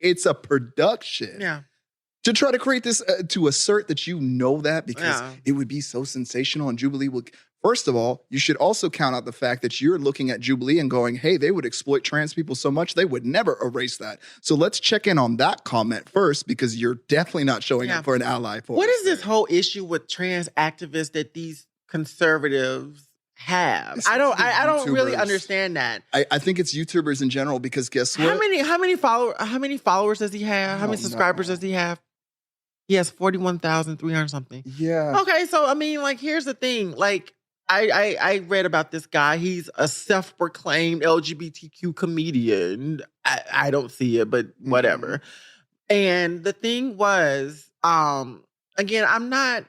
It's a production. Yeah. To try to create this, to assert that you know that because it would be so sensational and Jubilee would. First of all, you should also count out the fact that you're looking at Jubilee and going, hey, they would exploit trans people so much, they would never erase that. So let's check in on that comment first because you're definitely not showing up for an ally for What is this whole issue with trans activists that these conservatives have? I don't really understand that. I think it's YouTubers in general because guess what? How many followers does he have? How many subscribers does he have? He has 41,300 something. Yeah. Okay, so I mean, like, here's the thing. Like, I read about this guy. He's a self-proclaimed LGBTQ comedian. I don't see it, but whatever. And the thing was, again, I'm not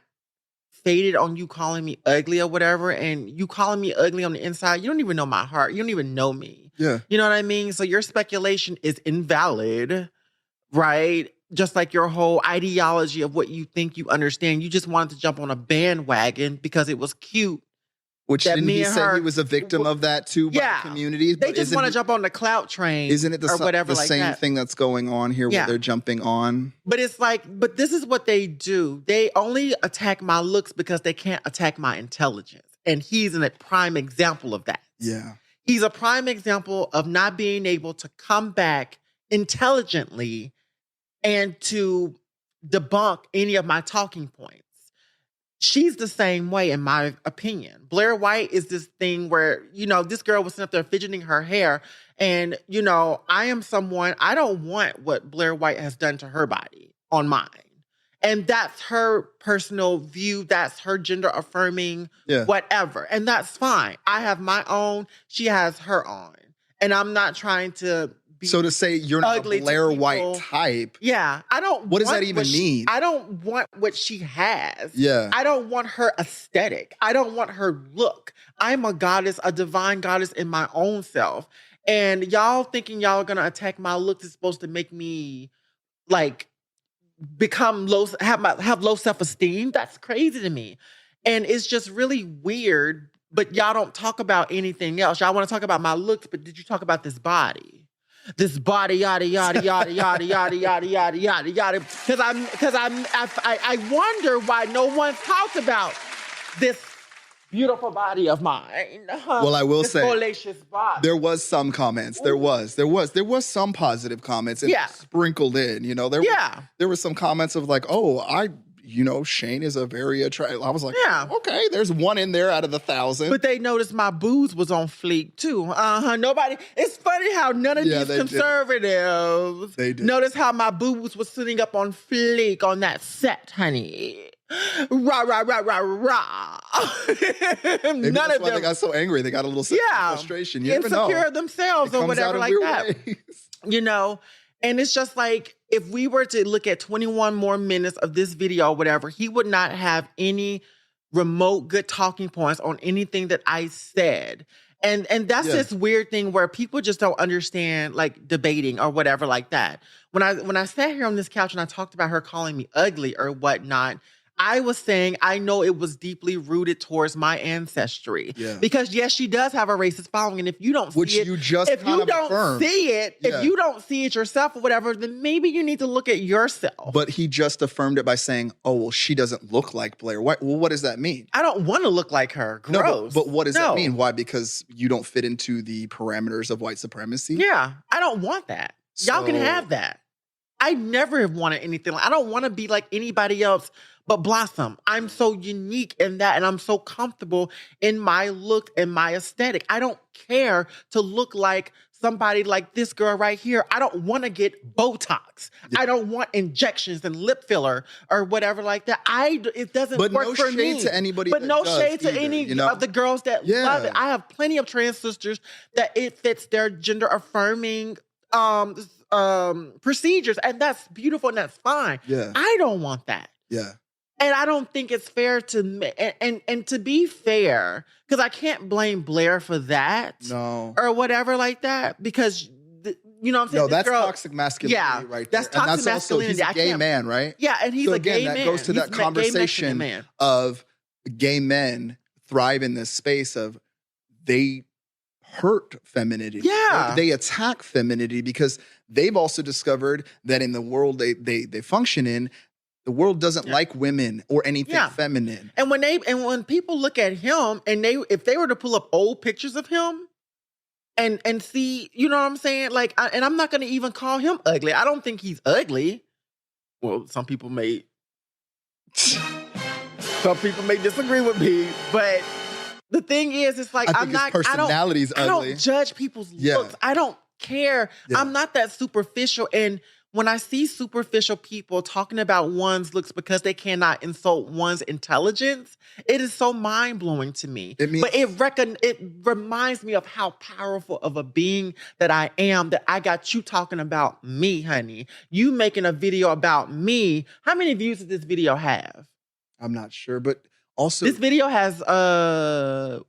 faded on you calling me ugly or whatever, and you calling me ugly on the inside. You don't even know my heart. You don't even know me. Yeah. You know what I mean? So your speculation is invalid, right? Just like your whole ideology of what you think you understand. You just wanted to jump on a bandwagon because it was cute. Which didn't he say he was a victim of that too by the community? They just want to jump on the clout train. Isn't it the same thing that's going on here where they're jumping on? But it's like, but this is what they do. They only attack my looks because they can't attack my intelligence. And he's a prime example of that. Yeah. He's a prime example of not being able to come back intelligently and to debunk any of my talking points. She's the same way, in my opinion. Blair White is this thing where, this girl was sitting up there fidgeting her hair. And, I am someone, I don't want what Blair White has done to her body on mine. And that's her personal view. That's her gender affirming, whatever. And that's fine. I have my own. She has her own. And I'm not trying to be so to say you're not a Blair White type. Yeah. What does that even mean? I don't want what she has. Yeah. I don't want her aesthetic. I don't want her look. I'm a goddess, a divine goddess in my own self. And y'all thinking y'all are going to attack my look is supposed to make me like become low, have low self-esteem. That's crazy to me. And it's just really weird, but y'all don't talk about anything else. Y'all want to talk about my looks, but did you talk about this body? This body, yada, yada, yada, yada, yada, yada, yada, yada, yada. Because I wonder why no one's talked about this beautiful body of mine. Well, I will say, fallacious body. There was some comments. There was some positive comments and sprinkled in. There were some comments of like, Shane is a very attractive. I was like, okay, there's one in there out of the 1,000. But they noticed my boobs was on fleek too. Nobody. It's funny how none of these conservatives notice how my boobs was sitting up on fleek on that set, honey. Rah, rah, rah, rah, rah. Maybe none of them. They got so angry. They got a little frustration. You never know. Insecure themselves or whatever like that. And it's just like, if we were to look at 21 more minutes of this video or whatever, he would not have any remote good talking points on anything that I said. And that's this weird thing where people just don't understand, like, debating or whatever like that. When I sat here on this couch and I talked about her calling me ugly or whatnot, I was saying I know it was deeply rooted towards my ancestry. Yeah. Because yes, she does have a racist following. And if you don't see it, if you don't see it yourself or whatever, then maybe you need to look at yourself. But he just affirmed it by saying, oh, well, she doesn't look like Blair White. Well, what does that mean? I don't want to look like her. Gross. No, but what does that mean? Why? Because you don't fit into the parameters of white supremacy? Yeah. I don't want that. Y'all can have that. I never have wanted anything like, I don't want to be like anybody else but Blossom. I'm so unique in that, and I'm so comfortable in my look and my aesthetic. I don't care to look like somebody like this girl right here. I don't want to get Botox. Yeah. I don't want injections and lip filler or whatever like that. It doesn't work for me. But no shade to anybody But no shade to any of the girls that love it. I have plenty of trans sisters that it fits their gender affirming procedures, and that's beautiful and that's fine. Yeah. I don't want that. Yeah. And I don't think it's fair and to be fair, because I can't blame Blair for that. No. Or whatever like that, because, you know what I'm saying? No, that's toxic masculinity right there. That's toxic masculinity. Also, he's a gay man, right? Yeah, and he's a gay man. That goes to that conversation of gay men thrive in this space of they hurt femininity. Yeah. They attack femininity because they've also discovered that in the world they function in, the world doesn't like women or anything feminine. And when people look at him and if they were to pull up old pictures of him and see, you know what I'm saying? Like, and I'm not going to even call him ugly. I don't think he's ugly. Well, some people may disagree with me, but the thing is, it's like, I don't judge people's looks. I don't care. Yeah. I'm not that superficial. And when I see superficial people talking about one's looks because they cannot insult one's intelligence, it is so mind-blowing to me. But it reminds me of how powerful of a being that I am, that I got you talking about me, honey. You making a video about me. How many views does this video have? I'm not sure, but also this video has do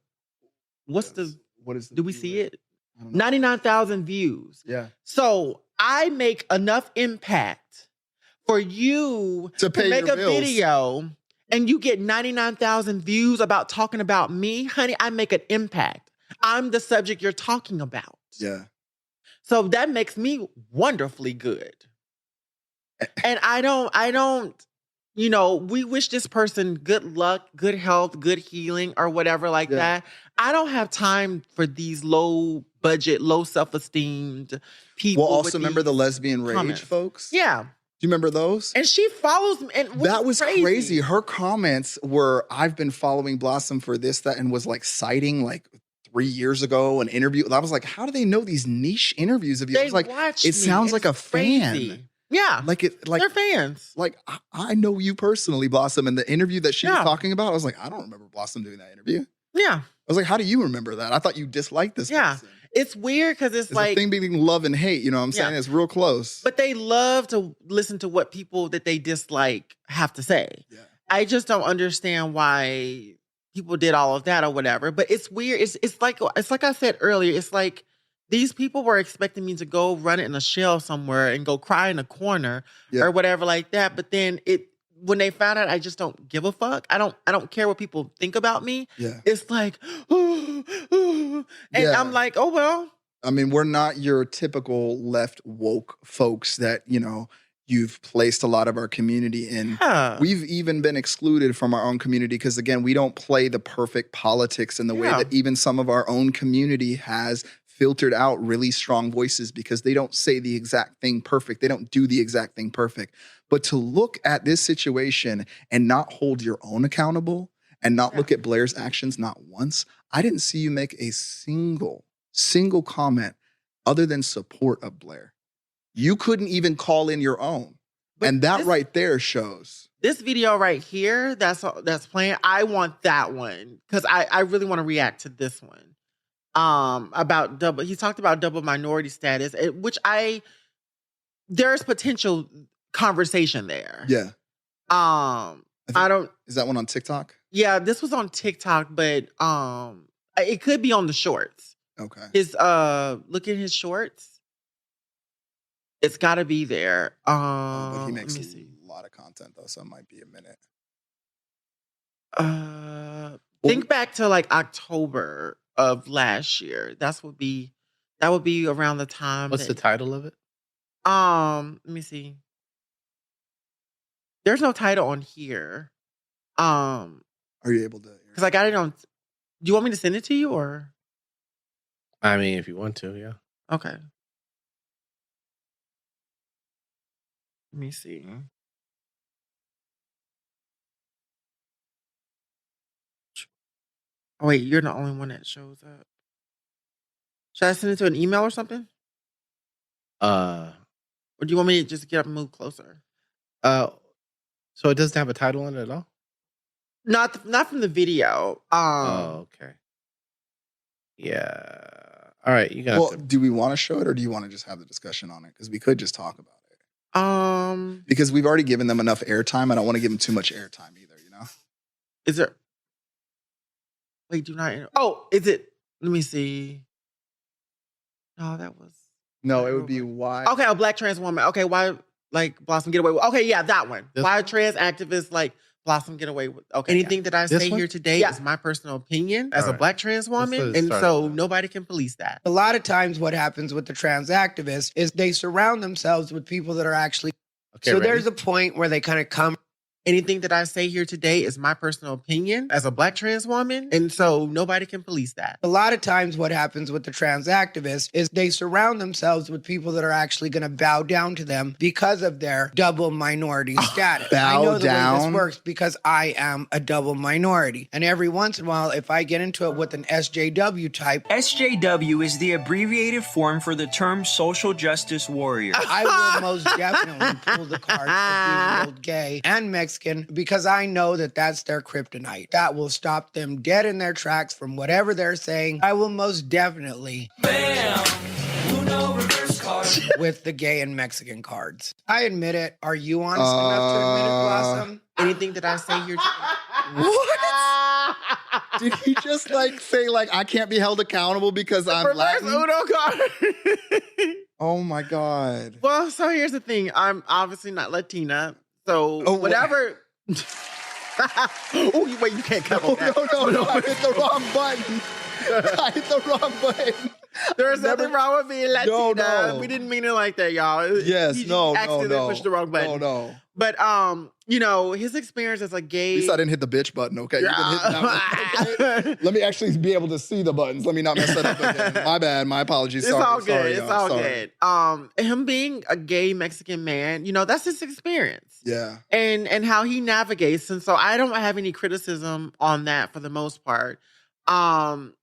we see it? 99,000 views. Yeah. So I make enough impact for you to make a video and you get 99,000 views about talking about me, honey. I make an impact. I'm the subject you're talking about. Yeah. So that makes me wonderfully good. And I don't, you know, we wish this person good luck, good health, good healing, or whatever like that. I don't have time for these low budget, low self-esteemed people. Well, also remember the lesbian rage folks? Yeah. Do you remember those? And she follows me. And that was crazy. Her comments were, I've been following Blossom for this, that, and was like citing like 3 years ago an interview. I was like, how do they know these niche interviews of you? I was like, it sounds like a fan. Yeah. Like they're fans. Like I know you personally, Blossom, and the interview that she was talking about, I was like, I don't remember Blossom doing that interview. Yeah. I was like, how do you remember that? I thought you disliked this person. It's weird because it's like a thing between love and hate, you know what I'm saying? It's real close. But they love to listen to what people that they dislike have to say. Yeah. I just don't understand why people did all of that or whatever. But it's weird. It's like I said earlier, it's like these people were expecting me to go run it in a shell somewhere and go cry in a corner or whatever like that. But then when they found out I just don't give a fuck, I don't care what people think about me. Yeah. It's like, and I'm like, oh, well. I mean, we're not your typical left woke folks that, you know, you've placed a lot of our community in. Yeah. We've even been excluded from our own community because, again, we don't play the perfect politics in the way that even some of our own community has filtered out really strong voices because they don't say the exact thing perfect. They don't do the exact thing perfect. But to look at this situation and not hold your own accountable and not look at Blair's actions not once, I didn't see you make a single comment other than support of Blair. You couldn't even call in your own. But and that right there shows. This video right here that's playing, I want that one because I really want to react to this one. About he talked about double minority status, there's potential conversation there. Yeah. Is that one on TikTok? Yeah, this was on TikTok, but it could be on the shorts. Okay. Look at his shorts. It's got to be there. But he makes a lot of content though, so it might be a minute. Think back to like October of last year. That would be around the time. What's the title of it? Let me see. There's no title on here. Are you able to? Because I got it on. Do you want me to send it to you or? I mean, if you want to, yeah. Okay. Let me see. Oh, wait, you're the only one that shows up. Should I send it to an email or something? Or do you want me to just get up and move closer? So it doesn't have a title on it at all? Not from the video. Oh, okay. Yeah. All right, you got do we want to show it or do you want to just have the discussion on it? Because we could just talk about it. Because we've already given them enough airtime. I don't want to give them too much airtime either, you know? Is there... Wait, do not... Oh, is it... Let me see. No, that was... No, it would be why... Okay, a black trans woman. Okay, why, like, Blossom get away with... Okay, yeah, that one. Why trans activists, like, Blossom, get away with. Okay. Yeah. Anything that I This say one? here today Yeah. is my personal opinion as All a right. Black trans woman. Let's And start so it. nobody can police that. A lot of times what happens with the trans activists is they surround themselves with people that are actually... Okay, so ready? there's a point where they kind of come... Anything that I say here today is my personal opinion as a Black trans woman. And so nobody can police that. A lot of times what happens with the trans activists is they surround themselves with people that are actually going to bow down to them because of their double minority status. Bow I know the way down? this works because I am a double minority. And every once in a while, if I get into it with an SJW type, SJW is the abbreviated form for the term social justice warrior. I will most definitely pull the card of being both gay and Mexican because I know that that's their kryptonite. That will stop them dead in their tracks from whatever they're saying. I will most definitely with the gay and Mexican cards. I admit it. Are you honest enough to admit it, Blossom? Anything that I say here today. What? Did he just say I can't be held accountable because I'm Reverse Latin? Uno card. Oh my God. Well, so here's the thing. I'm obviously not Latina. So whatever. Oh, wait, you can't cut on that. No. I hit the wrong button. I hit the wrong button. There's nothing wrong with being Latina. No. We didn't mean it like that, y'all. Yes, He no. accidentally pushed the wrong button. No. But his experience as a gay. At least I didn't hit the bitch button, okay? You didn't hit that one. Okay? Let me actually be able to see the buttons. Let me not mess that up again. My bad. My apologies. It's Sorry. all good. Sorry, It's y'all. all Sorry. good. Him being a gay Mexican man, that's his experience. Yeah. And how he navigates. And so I don't have any criticism on that for the most part. Would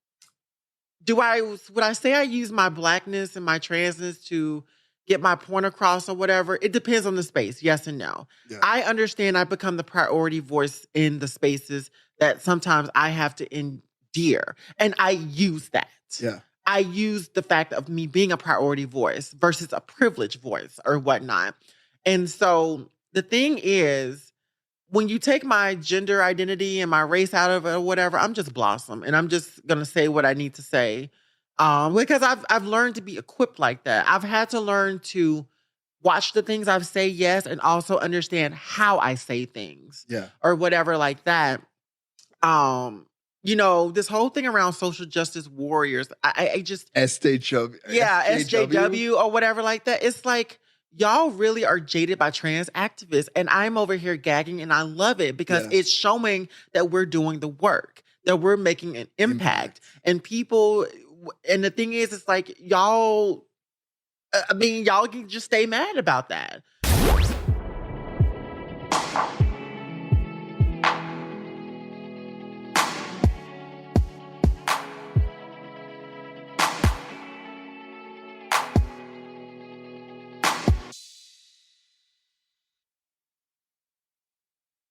I say I use my Blackness and my transness to get my point across or whatever? It depends on the space, yes and no. Yeah. I understand I become the priority voice in the spaces that sometimes I have to endear. And I use that. Yeah. I use the fact of me being a priority voice versus a privileged voice or whatnot. And so the thing is, when you take my gender identity and my race out of it or whatever, I'm just Blossom. And I'm just going to say what I need to say. Because I've learned to be equipped like that. I've had to learn to watch the things I say, yes, and also understand how I say things. Yeah. Or whatever like that. This whole thing around social justice warriors, I just... SJW. Yeah, SJW or whatever like that. It's like, y'all really are jaded by trans activists. And I'm over here gagging and I love it because it's showing that we're doing the work, that we're making an impact. And people, and the thing is, it's like, y'all can just stay mad about that.